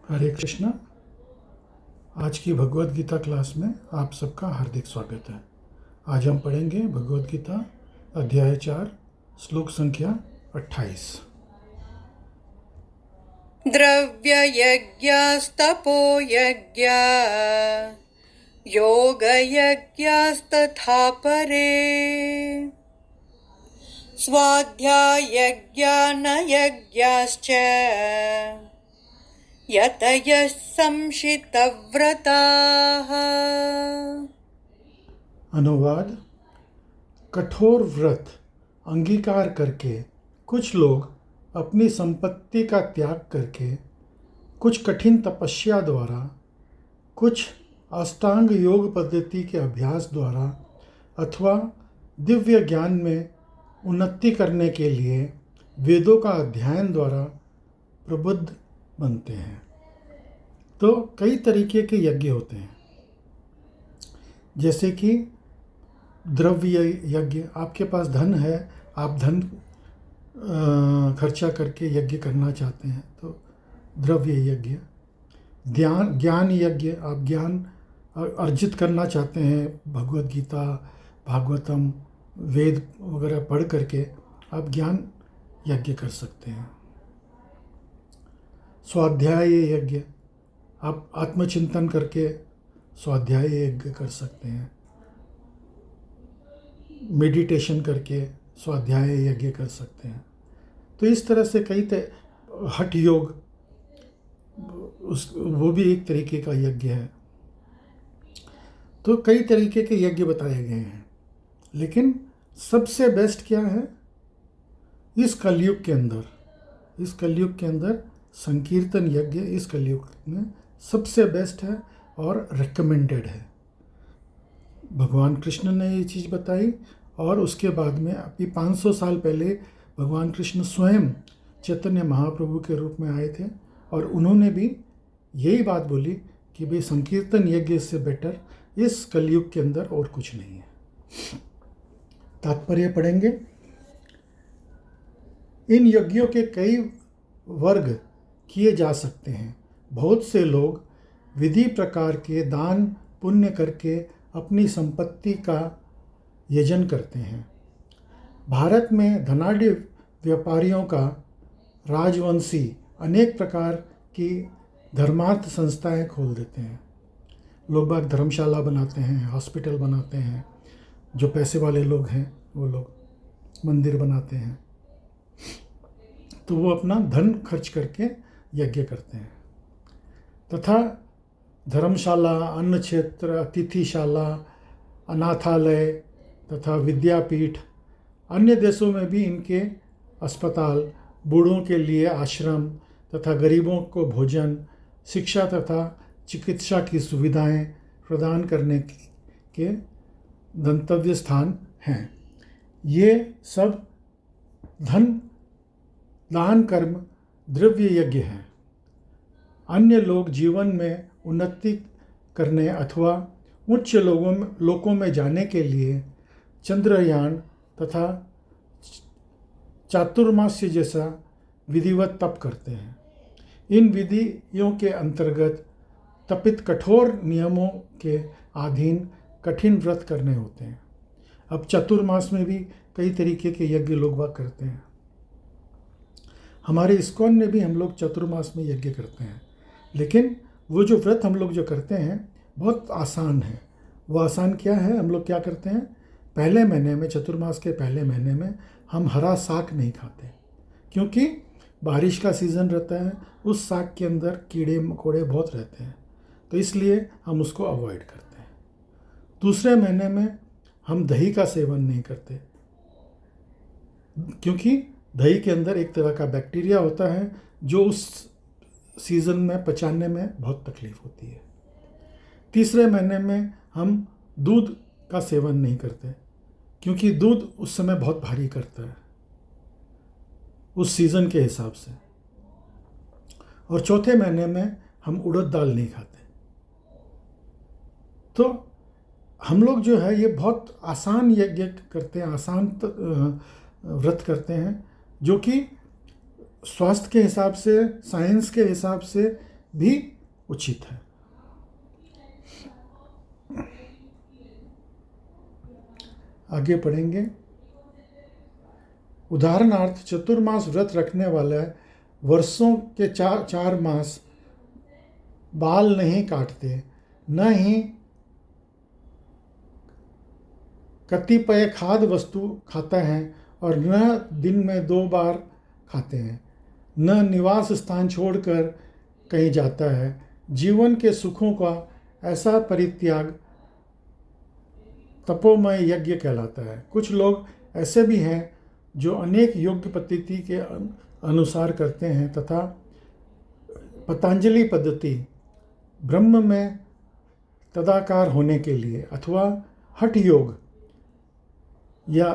हरे कृष्णा। आज की भगवत गीता क्लास में आप सबका हार्दिक स्वागत है। आज हम पढ़ेंगे भगवत गीता अध्याय 4 श्लोक संख्या 28। द्रव्ययज्ञास्तपो यज्ञा योगयज्ञास्तथा परे स्वाध्यायज्ञानयज्ञाश्च यतयः संशितव्रताः। अनुवाद। कठोर व्रत अंगीकार करके कुछ लोग अपनी संपत्ति का त्याग करके, कुछ कठिन तपस्या द्वारा, कुछ अष्टांग योग पद्धति के अभ्यास द्वारा अथवा दिव्य ज्ञान में उन्नति करने के लिए वेदों का अध्ययन द्वारा प्रबुद्ध बनते हैं। तो कई तरीके के यज्ञ होते हैं, जैसे कि द्रव्य यज्ञ। आपके पास धन है, आप धन खर्चा करके यज्ञ करना चाहते हैं तो द्रव्य यज्ञ। ज्ञान यज्ञ, आप ज्ञान अर्जित करना चाहते हैं, भगवत गीता, भागवतम, वेद वगैरह पढ़ करके आप ज्ञान यज्ञ कर सकते हैं। स्वाध्याय यज्ञ, आप आत्मचिंतन करके स्वाध्याय यज्ञ कर सकते हैं। मेडिटेशन करके स्वाध्याय यज्ञ कर सकते हैं। तो इस तरह से कई हठ योग, वो भी एक तरीके का यज्ञ है। तो कई तरीके के यज्ञ बताए गए हैं, लेकिन सबसे बेस्ट क्या है इस कलयुग के अंदर संकीर्तन यज्ञ इस कलयुग में सबसे बेस्ट है और रिकमेंडेड है। भगवान कृष्ण ने ये चीज़ बताई, और उसके बाद में अभी 500 साल पहले भगवान कृष्ण स्वयं चैतन्य महाप्रभु के रूप में आए थे, और उन्होंने भी यही बात बोली कि भाई संकीर्तन यज्ञ से बेटर इस कलयुग के अंदर और कुछ नहीं है। तात्पर्य पढ़ेंगे। इन यज्ञों के कई वर्ग किए जा सकते हैं। बहुत से लोग विधि प्रकार के दान पुण्य करके अपनी संपत्ति का यजन करते हैं। भारत में धनाढ्य व्यापारियों का राजवंशी अनेक प्रकार की धर्मार्थ संस्थाएं खोल देते हैं। लोग बाग धर्मशाला बनाते हैं, हॉस्पिटल बनाते हैं। जो पैसे वाले लोग हैं वो लोग मंदिर बनाते हैं, तो वो अपना धन खर्च करके यज्ञ करते हैं। तथा धर्मशाला, अन्न क्षेत्र, अतिथिशाला, अनाथालय तथा विद्यापीठ, अन्य देशों में भी इनके अस्पताल, बूढ़ों के लिए आश्रम तथा गरीबों को भोजन, शिक्षा तथा चिकित्सा की सुविधाएं प्रदान करने के गंतव्य स्थान हैं। ये सब धन दान कर्म द्रव्य यज्ञ हैं। अन्य लोग जीवन में उन्नति करने अथवा उच्च लोकों में जाने के लिए चंद्रयान तथा चातुर्मास्य जैसा विधिवत तप करते हैं। इन विधियों के अंतर्गत तपित कठोर नियमों के अधीन कठिन व्रत करने होते हैं। अब चतुर्मास में भी कई तरीके के यज्ञ लोग बाग करते हैं। हमारे इस्कॉन में भी हम लोग चतुर्मास में यज्ञ करते हैं, लेकिन वो जो व्रत हम लोग जो करते हैं बहुत आसान है। वो आसान क्या है, हम लोग क्या करते हैं, पहले महीने में, चतुर्मास के पहले महीने में हम हरा साग नहीं खाते, क्योंकि बारिश का सीज़न रहता है। उस साग के अंदर कीड़े मकोड़े बहुत रहते हैं, तो इसलिए हम उसको अवॉइड करते हैं। दूसरे महीने में हम दही का सेवन नहीं करते, क्योंकि दही के अंदर एक तरह का बैक्टीरिया होता है जो उस सीज़न में पचाने में बहुत तकलीफ़ होती है। तीसरे महीने में हम दूध का सेवन नहीं करते, क्योंकि दूध उस समय बहुत भारी करता है उस सीज़न के हिसाब से। और चौथे महीने में हम उड़द दाल नहीं खाते। तो हम लोग जो है ये बहुत आसान यज्ञ करते हैं, आसान व्रत करते हैं, जो कि स्वास्थ्य के हिसाब से, साइंस के हिसाब से भी उचित है। आगे पढ़ेंगे। उदाहरणार्थ चतुर्मास व्रत रखने वाले वर्षों के 4 मास बाल नहीं काटते, न ही कतिपय खाद्य वस्तु खाता है और न दिन में 2 बार खाते हैं, न निवास स्थान छोड़कर कहीं जाता है। जीवन के सुखों का ऐसा परित्याग तपोमय यज्ञ कहलाता है। कुछ लोग ऐसे भी हैं जो अनेक योग्य पद्धति के अनुसार करते हैं तथा पतंजलि पद्धति ब्रह्म में तदाकार होने के लिए अथवा हठ योग या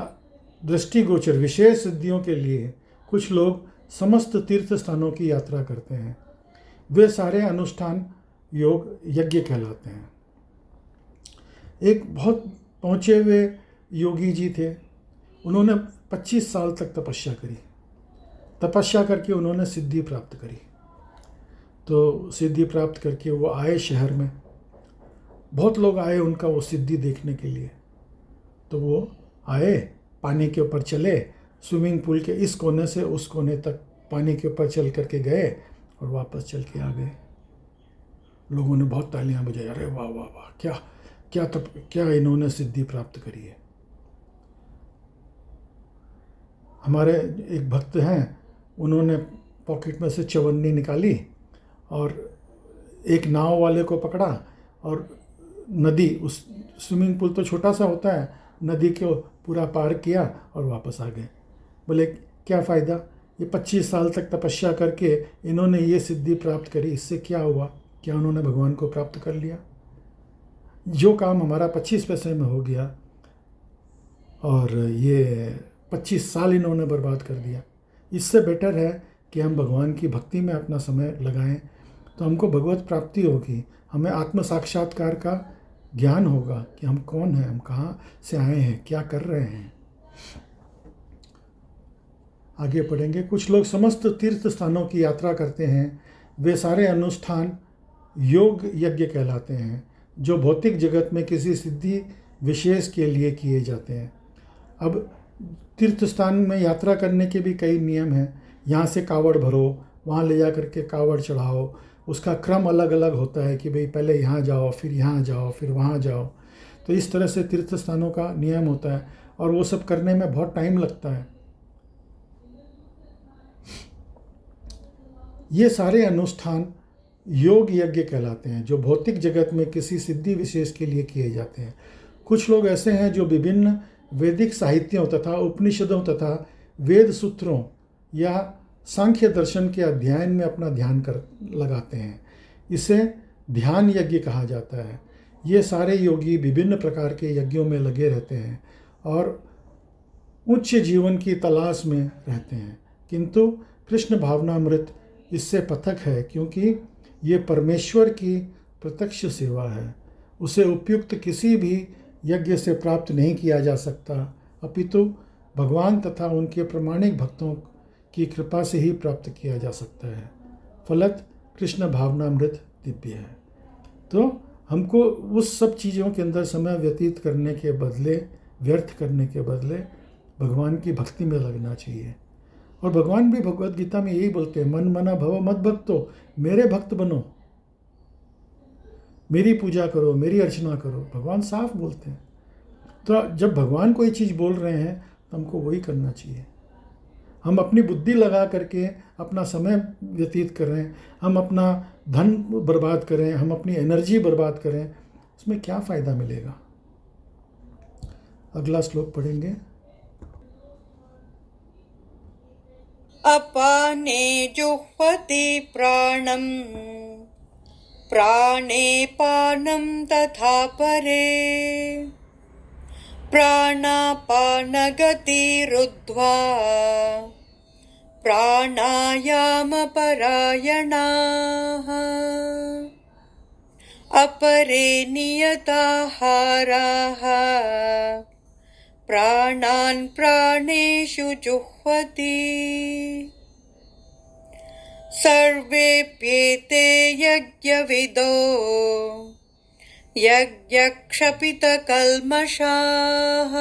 दृष्टिगोचर विशेष सिद्धियों के लिए कुछ लोग समस्त तीर्थ स्थानों की यात्रा करते हैं। वे सारे अनुष्ठान योग यज्ञ कहलाते हैं। एक बहुत पहुँचे हुए योगी जी थे, उन्होंने 25 साल तक तपस्या करी। तपस्या करके उन्होंने सिद्धि प्राप्त करी। तो सिद्धि प्राप्त करके वो आए शहर में, बहुत लोग आए उनका वो सिद्धि देखने के लिए। तो वो आए, पानी के ऊपर चले, स्विमिंग पूल के इस कोने से उस कोने तक पानी के ऊपर चल करके गए और वापस चल के आ गए। लोगों ने बहुत तालियां बजाई, अरे वाह वाह वाह, क्या इन्होंने सिद्धि प्राप्त करी है। हमारे एक भक्त हैं, उन्होंने पॉकेट में से चवन्नी निकाली और एक नाव वाले को पकड़ा और नदी, उस स्विमिंग पूल तो छोटा सा होता है, नदी को पूरा पार किया और वापस आ गए। बोले क्या फ़ायदा, ये 25 साल तक तपस्या करके इन्होंने ये सिद्धि प्राप्त करी, इससे क्या हुआ? क्या उन्होंने भगवान को प्राप्त कर लिया? जो काम हमारा 25 पैसे में हो गया और ये 25 साल इन्होंने बर्बाद कर दिया। इससे बेटर है कि हम भगवान की भक्ति में अपना समय लगाएं, तो हमको भगवत प्राप्ति होगी, हमें आत्म साक्षात्कार का ज्ञान होगा कि हम कौन हैं, हम कहाँ से आए हैं, क्या कर रहे हैं। आगे पढ़ेंगे। कुछ लोग समस्त तीर्थ स्थानों की यात्रा करते हैं। वे सारे अनुष्ठान योग यज्ञ कहलाते हैं, जो भौतिक जगत में किसी सिद्धि विशेष के लिए किए जाते हैं। अब तीर्थ स्थान में यात्रा करने के भी कई नियम हैं। यहाँ से कावड़ भरो, वहाँ ले जा करके कावड़ चढ़ाओ, उसका क्रम अलग अलग होता है कि भाई पहले यहाँ जाओ, फिर यहाँ जाओ, फिर वहाँ जाओ। तो इस तरह से तीर्थ स्थानों का नियम होता है और वो सब करने में बहुत टाइम लगता है। ये सारे अनुष्ठान योग यज्ञ कहलाते हैं, जो भौतिक जगत में किसी सिद्धि विशेष के लिए किए जाते हैं। कुछ लोग ऐसे हैं जो विभिन्न वैदिक साहित्यों तथा उपनिषदों तथा वेद सूत्रों या सांख्य दर्शन के अध्ययन में अपना ध्यान लगाते हैं। इसे ध्यान यज्ञ कहा जाता है। ये सारे योगी विभिन्न प्रकार के यज्ञों में लगे रहते हैं और उच्च जीवन की तलाश में रहते हैं, किंतु कृष्ण भावनामृत इससे पृथक है, क्योंकि ये परमेश्वर की प्रत्यक्ष सेवा है। उसे उपयुक्त किसी भी यज्ञ से प्राप्त नहीं किया जा सकता, अपितु भगवान तथा उनके प्रामाणिक भक्तों की कृपा से ही प्राप्त किया जा सकता है। फलत कृष्ण भावनामृत दिव्य है। तो हमको उस सब चीज़ों के अंदर समय व्यतीत करने के बदले, व्यर्थ करने के बदले भगवान की भक्ति में लगना चाहिए। और भगवान भी भगवद गीता में यही बोलते हैं, मन मना भव मद भक्तो, मेरे भक्त बनो, मेरी पूजा करो, मेरी अर्चना करो। भगवान साफ बोलते हैं। तो जब भगवान कोई चीज़ बोल रहे हैं तो हमको वही करना चाहिए। हम अपनी बुद्धि लगा करके अपना समय व्यतीत करें, हम अपना धन बर्बाद करें, हम अपनी एनर्जी बर्बाद करें, उसमें क्या फ़ायदा मिलेगा? अगला श्लोक पढ़ेंगे। अपाने जुह्वति प्राणं प्राणे पानं तथा परे प्राणापानगतिरुद्ध्वा प्राणायामपरायणाः अपरे नियताहाराः प्राणान् प्राणेषु जुह्वति। सर्वेप्येते यज्ञविदो यज्ञक्षपितकल्मषाः।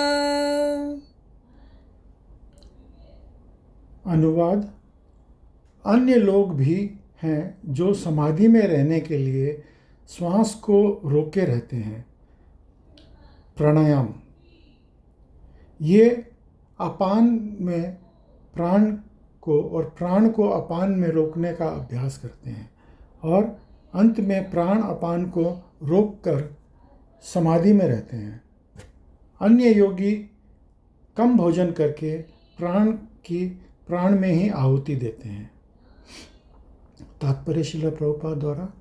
अनुवाद: अन्य लोग भी हैं जो समाधि में रहने के लिए श्वास को रोके रहते हैं। प्राणायाम: ये अपान में प्राण को और प्राण को अपान में रोकने का अभ्यास करते हैं और अंत में प्राण अपान को रोककर समाधि में रहते हैं। अन्य योगी कम भोजन करके प्राण में ही आहुति देते हैं। तात्पर्य: श्रील प्रभुपाद द्वारा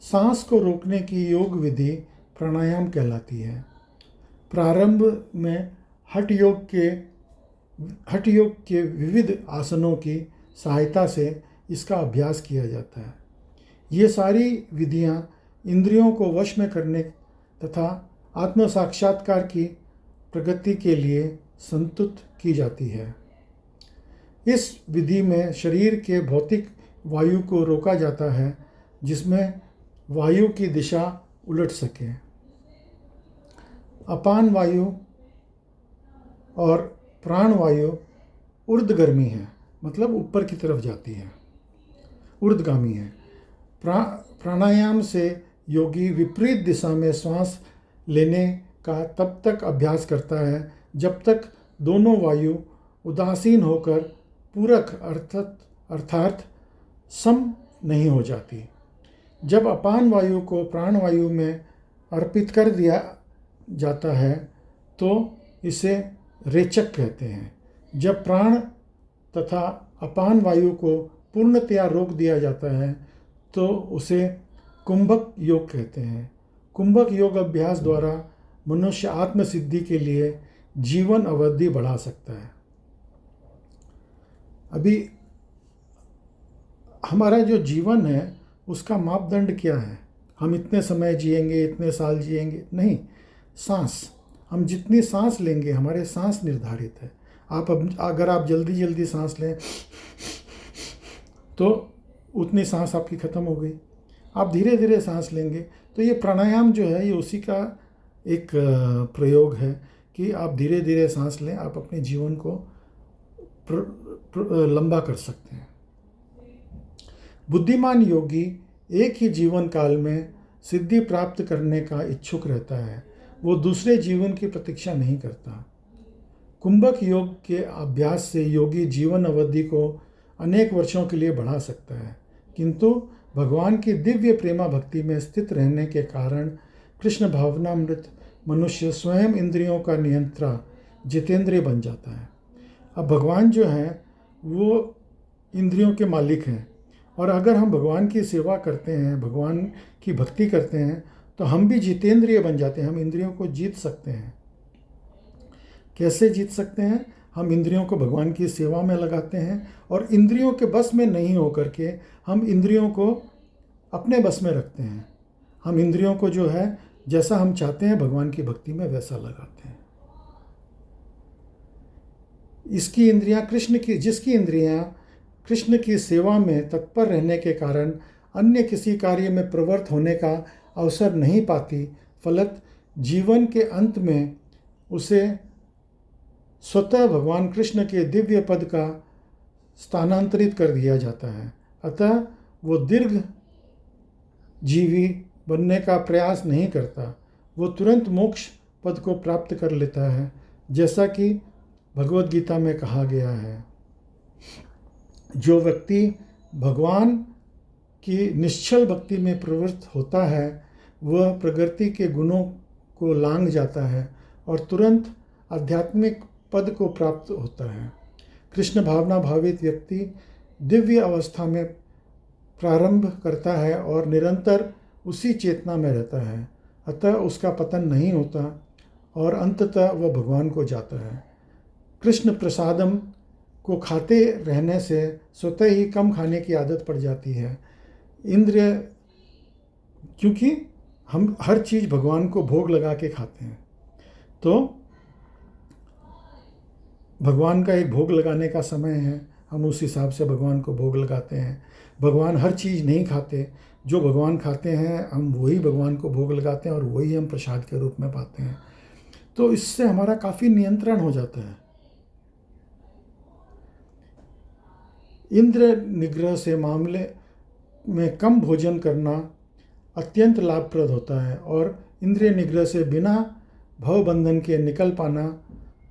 सांस को रोकने की योग विधि प्राणायाम कहलाती है। प्रारंभ में हठ योग के विविध आसनों की सहायता से इसका अभ्यास किया जाता है। ये सारी विधियां इंद्रियों को वश में करने तथा आत्म साक्षात्कार की प्रगति के लिए संतुष्ट की जाती है। इस विधि में शरीर के भौतिक वायु को रोका जाता है जिसमें वायु की दिशा उलट सके। अपान वायु और प्राण वायु ऊर्ध्वगामी है, मतलब ऊपर की तरफ जाती है, ऊर्ध्वगामी है। प्राणायाम से योगी विपरीत दिशा में श्वास लेने का तब तक अभ्यास करता है जब तक दोनों वायु उदासीन होकर पूरक अर्थात सम नहीं हो जाती। जब अपान वायु को प्राण वायु में अर्पित कर दिया जाता है तो इसे रेचक कहते हैं। जब प्राण तथा अपान वायु को पूर्णतया रोक दिया जाता है तो उसे कुंभक योग कहते हैं। कुंभक योग अभ्यास द्वारा मनुष्य आत्मसिद्धि के लिए जीवन अवधि बढ़ा सकता है। अभी हमारा जो जीवन है उसका मापदंड क्या है? हम इतने समय जिएंगे, इतने साल जिएंगे? नहीं, सांस, हम जितनी सांस लेंगे हमारे सांस निर्धारित है। अगर आप जल्दी जल्दी सांस लें तो उतनी सांस आपकी ख़त्म हो गई। आप धीरे धीरे सांस लेंगे तो ये प्राणायाम जो है ये उसी का एक प्रयोग है कि आप धीरे धीरे सांस लें, आप अपने जीवन को लंबा कर सकते हैं। बुद्धिमान योगी एक ही जीवन काल में सिद्धि प्राप्त करने का इच्छुक रहता है, वो दूसरे जीवन की प्रतीक्षा नहीं करता। कुंभक योग के अभ्यास से योगी जीवन अवधि को अनेक वर्षों के लिए बढ़ा सकता है, किंतु भगवान की दिव्य प्रेमा भक्ति में स्थित रहने के कारण कृष्ण भावनामृत मनुष्य स्वयं इंद्रियों का नियंत्रण जितेंद्रिय बन जाता है। अब भगवान जो है वो इंद्रियों के मालिक हैं और अगर हम भगवान की सेवा करते हैं, भगवान की भक्ति करते हैं तो हम भी जितेंद्रिय बन जाते हैं। हम इंद्रियों को जीत सकते हैं। कैसे जीत सकते हैं? हम इंद्रियों को भगवान की सेवा में लगाते हैं और इंद्रियों के बस में नहीं होकर के हम इंद्रियों को अपने बस में रखते हैं। हम इंद्रियों को जो है जैसा हम चाहते हैं भगवान की भक्ति में वैसा लगाते हैं। जिसकी इंद्रियां कृष्ण की सेवा में तत्पर रहने के कारण अन्य किसी कार्य में प्रवृत्त होने का अवसर नहीं पाती, फलत जीवन के अंत में उसे स्वतः भगवान कृष्ण के दिव्य पद का स्थानांतरित कर दिया जाता है। अतः वो दीर्घ जीवी बनने का प्रयास नहीं करता, वो तुरंत मोक्ष पद को प्राप्त कर लेता है, जैसा कि भगवद गीता में कहा गया है। जो व्यक्ति भगवान की निश्चल भक्ति में प्रवृत्त होता है वह प्रकृति के गुणों को लांघ जाता है और तुरंत आध्यात्मिक पद को प्राप्त होता है। कृष्ण भावना भावित व्यक्ति दिव्य अवस्था में प्रारंभ करता है और निरंतर उसी चेतना में रहता है, अतः उसका पतन नहीं होता और अंततः वह भगवान को जाता है। कृष्ण प्रसादम को खाते रहने से स्वतः ही कम खाने की आदत पड़ जाती है। इंद्रिय, क्योंकि हम हर चीज़ भगवान को भोग लगा के खाते हैं, तो भगवान का एक भोग लगाने का समय है। हम उस हिसाब से भगवान को भोग लगाते हैं। भगवान हर चीज़ नहीं खाते, जो भगवान खाते हैं हम वही भगवान को भोग लगाते हैं और वही हम प्रसाद के रूप में पाते हैं। तो इससे हमारा काफ़ी नियंत्रण हो जाता है। इंद्र निग्रह से मामले में कम भोजन करना अत्यंत लाभप्रद होता है और इंद्रिय निग्रह से बिना भवबंधन के निकल पाना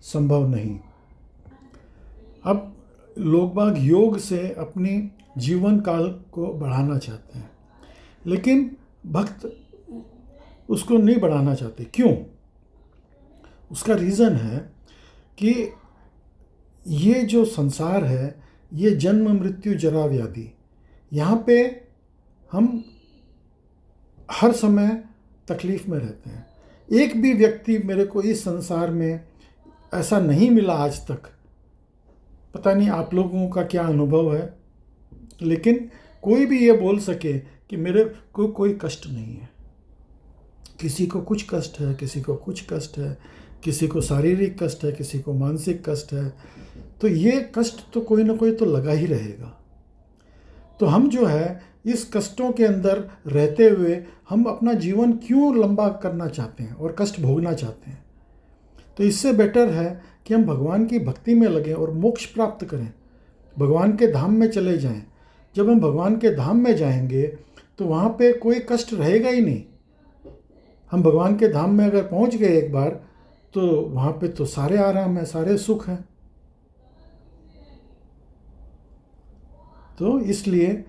संभव नहीं। अब लोग बाग योग से अपनी जीवन काल को बढ़ाना चाहते हैं, लेकिन भक्त उसको नहीं बढ़ाना चाहते। क्यों? उसका रीज़न है कि ये जो संसार है, ये जन्म मृत्यु जरा व्याधि, यहाँ पे हम हर समय तकलीफ़ में रहते हैं। एक भी व्यक्ति मेरे को इस संसार में ऐसा नहीं मिला आज तक, पता नहीं आप लोगों का क्या अनुभव है, लेकिन कोई भी ये बोल सके कि मेरे को कोई कष्ट नहीं है। किसी को कुछ कष्ट है, किसी को कुछ कष्ट है, किसी को शारीरिक कष्ट है, किसी को मानसिक कष्ट है। तो ये कष्ट तो कोई ना कोई तो लगा ही रहेगा। तो हम जो है इस कष्टों के अंदर रहते हुए हम अपना जीवन क्यों लंबा करना चाहते हैं और कष्ट भोगना चाहते हैं? तो इससे बेटर है कि हम भगवान की भक्ति में लगें और मोक्ष प्राप्त करें, भगवान के धाम में चले जाएं। जब हम भगवान के धाम में जाएंगे तो वहाँ पे कोई कष्ट रहेगा ही नहीं। हम भगवान के धाम में अगर पहुँच गए एक बार, तो वहाँ पे तो सारे आराम है, सारे सुख हैं। तो इसलिए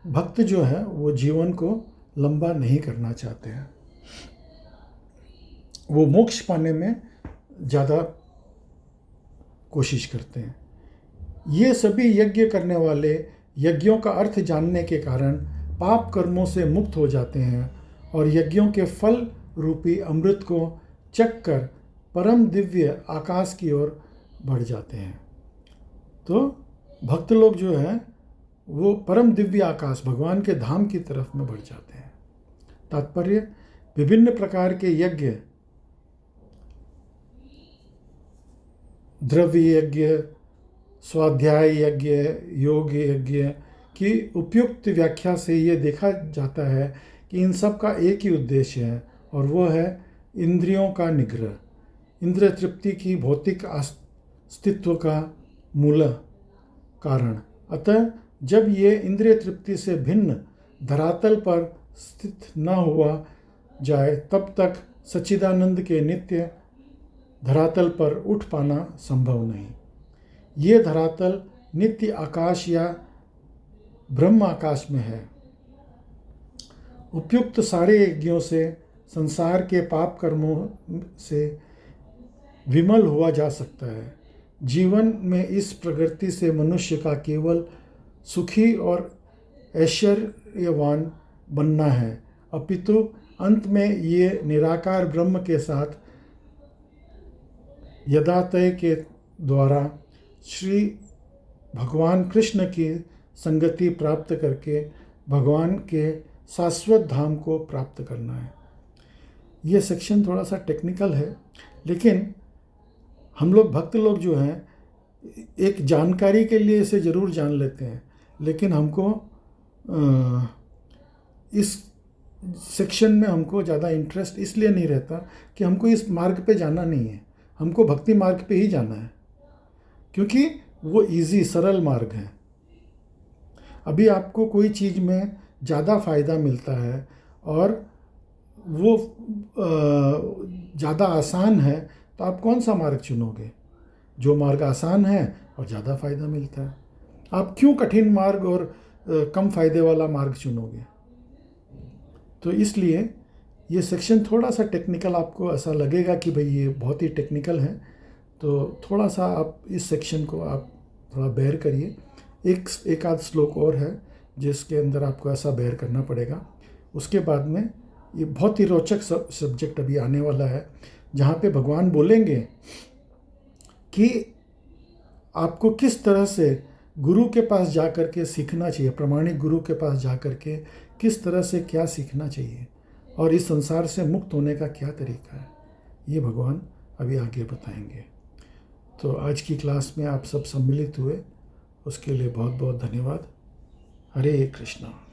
भक्त जो है वो जीवन को लंबा नहीं करना चाहते हैं, वो मोक्ष पाने में ज़्यादा कोशिश करते हैं। ये सभी यज्ञ करने वाले यज्ञों का अर्थ जानने के कारण पाप कर्मों से मुक्त हो जाते हैं और यज्ञों के फल रूपी अमृत को चख कर परम दिव्य आकाश की ओर बढ़ जाते हैं। तो भक्त लोग जो है वो परम दिव्य आकाश, भगवान के धाम की तरफ में बढ़ जाते हैं। तात्पर्य, विभिन्न प्रकार के यज्ञ, द्रव्य यज्ञ, स्वाध्याय यज्ञ, योग यज्ञ की उपयुक्त व्याख्या से ये देखा जाता है कि इन सब का एक ही उद्देश्य है और वो है इंद्रियों का निग्रह, इंद्रिय तृप्ति की भौतिक अस्तित्व का मूल कारण। अतः जब ये इंद्रिय तृप्ति से भिन्न धरातल पर स्थित न हुआ जाए तब तक सच्चिदानंद के नित्य धरातल पर उठ पाना संभव नहीं। ये धरातल नित्य आकाश या ब्रह्म आकाश में है। उपयुक्त सारे यज्ञों से संसार के पाप कर्मों से विमल हुआ जा सकता है। जीवन में इस प्रकृति से मनुष्य का केवल सुखी और ऐश्वर्यवान बनना है, अपितु अंत में ये निराकार ब्रह्म के साथ यदातय के द्वारा श्री भगवान कृष्ण की संगति प्राप्त करके भगवान के शाश्वत धाम को प्राप्त करना है। ये सेक्शन थोड़ा सा टेक्निकल है, लेकिन हम लोग भक्त लोग जो हैं एक जानकारी के लिए इसे ज़रूर जान लेते हैं, लेकिन हमको इस सेक्शन में हमको ज़्यादा इंटरेस्ट इसलिए नहीं रहता कि हमको इस मार्ग पे जाना नहीं है, हमको भक्ति मार्ग पे ही जाना है, क्योंकि वो इजी सरल मार्ग है। अभी आपको कोई चीज़ में ज़्यादा फ़ायदा मिलता है और वो ज़्यादा आसान है, तो आप कौन सा मार्ग चुनोगे? जो मार्ग आसान है और ज़्यादा फ़ायदा मिलता है। आप क्यों कठिन मार्ग और कम फ़ायदे वाला मार्ग चुनोगे? तो इसलिए ये सेक्शन थोड़ा सा टेक्निकल, आपको ऐसा लगेगा कि भाई ये बहुत ही टेक्निकल है, तो थोड़ा सा आप इस सेक्शन को आप थोड़ा बेयर करिए। एक आध श्लोक और है जिसके अंदर आपको ऐसा बेयर करना पड़ेगा। उसके बाद में ये बहुत ही रोचक सब्जेक्ट अभी आने वाला है, जहाँ पे भगवान बोलेंगे कि आपको किस तरह से गुरु के पास जा कर के सीखना चाहिए, प्रमाणिक गुरु के पास जा कर के किस तरह से क्या सीखना चाहिए और इस संसार से मुक्त होने का क्या तरीका है, ये भगवान अभी आगे बताएंगे। तो आज की क्लास में आप सब सम्मिलित हुए उसके लिए बहुत बहुत धन्यवाद। हरे कृष्णा।